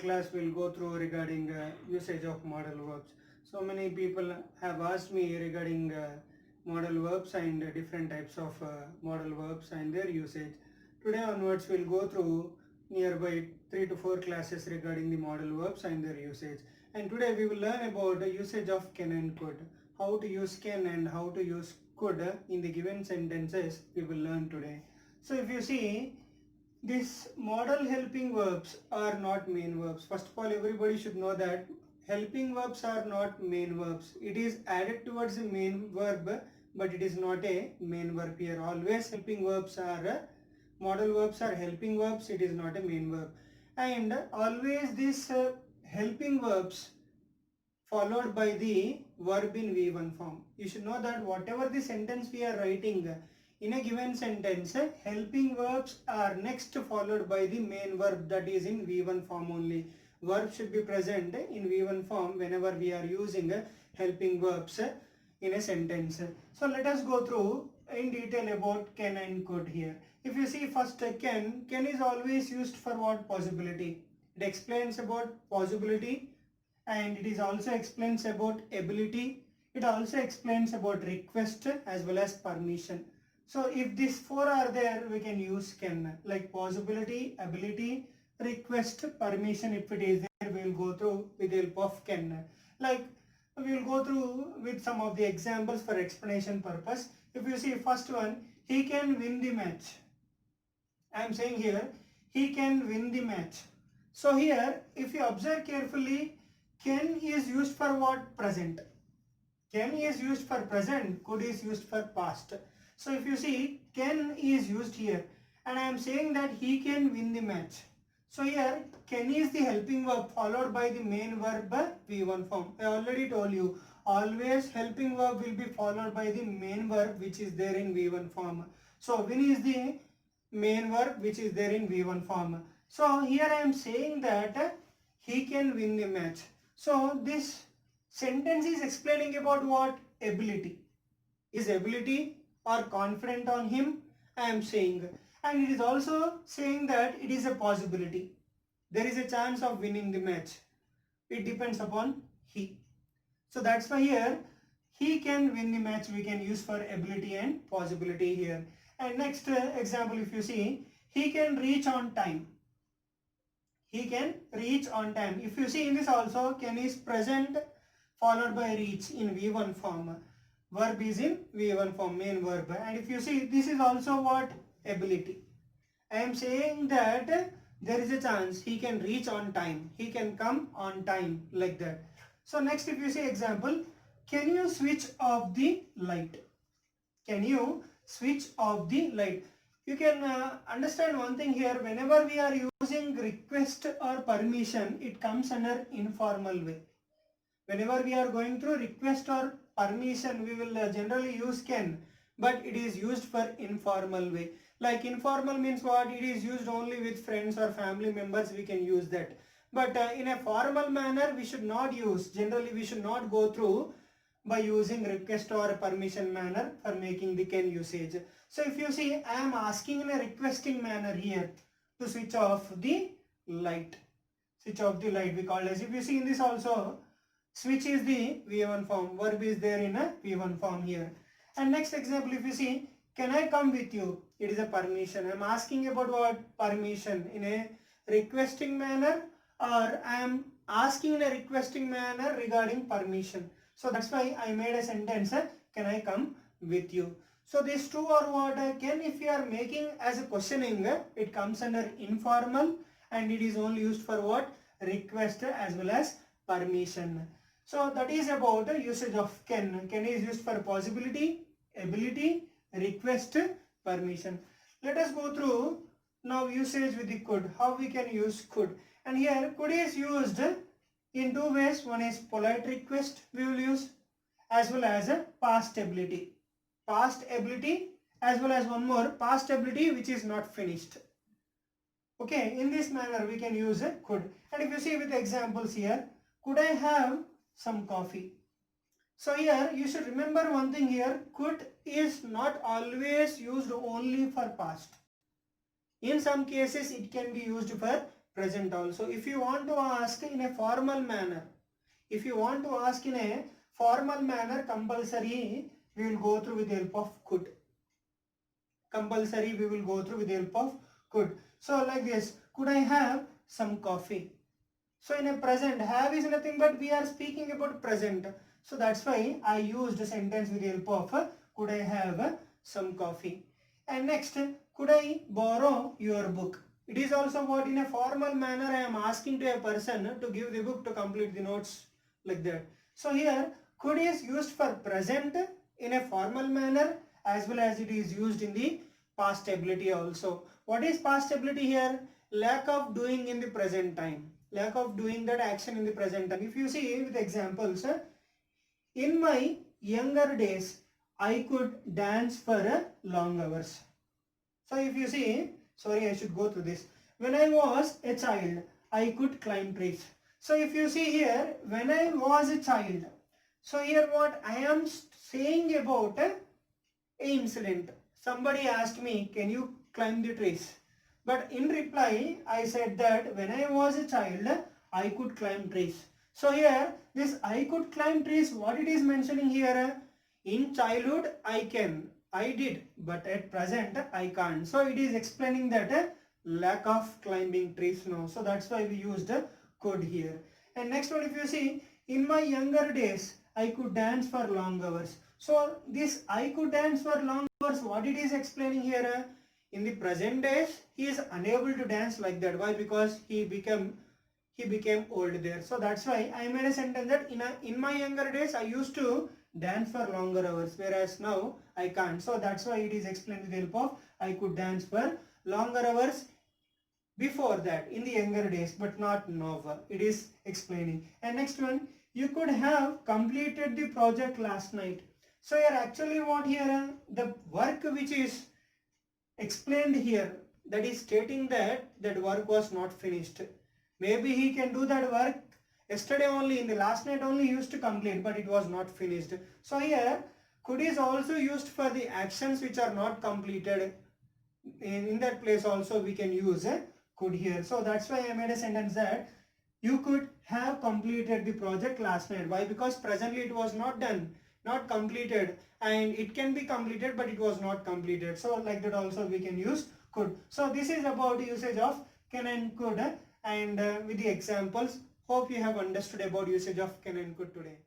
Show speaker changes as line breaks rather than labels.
class we'll go through regarding usage of modal verbs. So many people have asked me regarding modal verbs and different types of modal verbs and their usage. Today onwards we'll go through nearby 3 to 4 classes regarding the modal verbs and their usage. And today we will learn about the usage of can and could. How to use can and how to use could in the given sentences we will learn today. So if you see, these modal helping verbs are not main verbs. First of all, everybody should know that helping verbs are not main verbs. It is added towards the main verb, but it is not a main verb here. Always helping verbs are modal verbs are helping verbs. It is not a main verb. And always these helping verbs followed by the verb in V1 form. You should know that whatever the sentence we are writing in a given sentence, helping verbs are next followed by the main verb, that is in V1 form only. Verb should be present in V1 form whenever we are using helping verbs in a sentence. So let us go through in detail about can and could here. If you see first can is always used for what? Possibility. It explains about possibility, and it is also explains about ability. It also explains about request as well as permission. So if these four are there, we can use can, like possibility, ability, request, permission. If it is there, we will go through with the help of can. Like we will go through with some of the examples for explanation purpose. If you see first one, he can win the match. I am saying here, he can win the match. So here, if you observe carefully, can is used for what? Present. Can is used for present, could is used for past. So if you see, can is used here, and I am saying that he can win the match. So here, can is the helping verb followed by the main verb V1 form. I already told you, always helping verb will be followed by the main verb which is there in V1 form. So win is the main verb which is there in V1 form. So here I am saying that he can win the match. So this sentence is explaining about what? Ability. His ability or confident on him, I am saying. And it is also saying that it is a possibility. There is a chance of winning the match. It depends upon he. So that's why here he can win the match we can use for ability and possibility here. And next example, if you see, he can reach on time. He can reach on time. If you see in this also, can is present followed by reach in V1 form. Verb is in V1 form, main verb. And if you see, this is also what? Ability. I am saying that there is a chance he can reach on time. He can come on time, like that. So next, if you see example, can you switch off the light? Can you switch off the light? You can understand one thing here. Whenever we are using request or permission, it comes under informal way. Whenever we are going through request or permission, we will generally use can, but it is used for informal way. Like informal means what? It is used only with friends or family members, we can use that. But in a formal manner, we should not use. Generally, we should not go through by using request or permission manner for making the can usage. So if you see, I am asking in a requesting manner here to switch off the light. Switch off the light we call as. If you see in this also, switch is the V1 form, verb is there in a V1 form here. And next example, if you see, can I come with you? It is a permission. I am asking about what? Permission in a requesting manner, or I am asking in a requesting manner regarding permission. So that's why I made a sentence, can I come with you? So these two are what? Can, if you are making as a questioning, it comes under informal, and it is only used for what? Request as well as permission. So that is about the usage of can. Can is used for possibility, ability, request, permission. Let us go through now usage with the could. How we can use could. And here could is used in two ways. One is polite request we will use, as well as a past ability. Past ability as well as one more, past ability which is not finished. Okay, in this manner we can use a could. And if you see with examples here, could I have some coffee? So here you should remember one thing here, could is not always used only for past. In some cases it can be used for present also. If you want to ask in a formal manner, compulsory we will go through with the help of could. So like this, could I have some coffee? So in a present, have is nothing but we are speaking about present. So that's why I used a sentence with the help of could I have some coffee. And next, could I borrow your book? It is also what in a formal manner I am asking to a person to give the book to complete the notes like that. So here, could is used for present in a formal manner as well as it is used in the past ability also. What is past ability here? Lack of doing in the present time. Lack of doing that action in the present time. If you see with examples, in my younger days, I could dance for long hours. So if you see, sorry, I should go through this. When I was a child, I could climb trees. So if you see here, when I was a child, so here what I am saying about a incident. Somebody asked me, can you climb the trees? But in reply, I said that when I was a child, I could climb trees. So here, this I could climb trees, what it is mentioning here? In childhood, I did, but at present, I can't. So it is explaining that lack of climbing trees now. So that's why we used could here. And next one, if you see, in my younger days, I could dance for long hours. So this I could dance for long hours, what it is explaining here? In the present days, he is unable to dance like that. Why? Because he became old there. So that's why I made a sentence that in my younger days, I used to dance for longer hours, whereas now I can't. So that's why it is explained with the help of I could dance for longer hours before that in the younger days, but not now. It is explaining. And next one, you could have completed the project last night. So here actually what here, the work which is explained here, that is stating that that work was not finished. Maybe he can do that work yesterday only, in the last night only he used to complete, but it was not finished. So here could is also used for the actions which are not completed. In that place also we can use could here. So that's why I made a sentence that you could have completed the project last night. Why? Because presently it was not done, not completed, and it can be completed but it was not completed. So like that also we can use could. So this is about usage of can and could, and with the examples. Hope you have understood about usage of can and could today.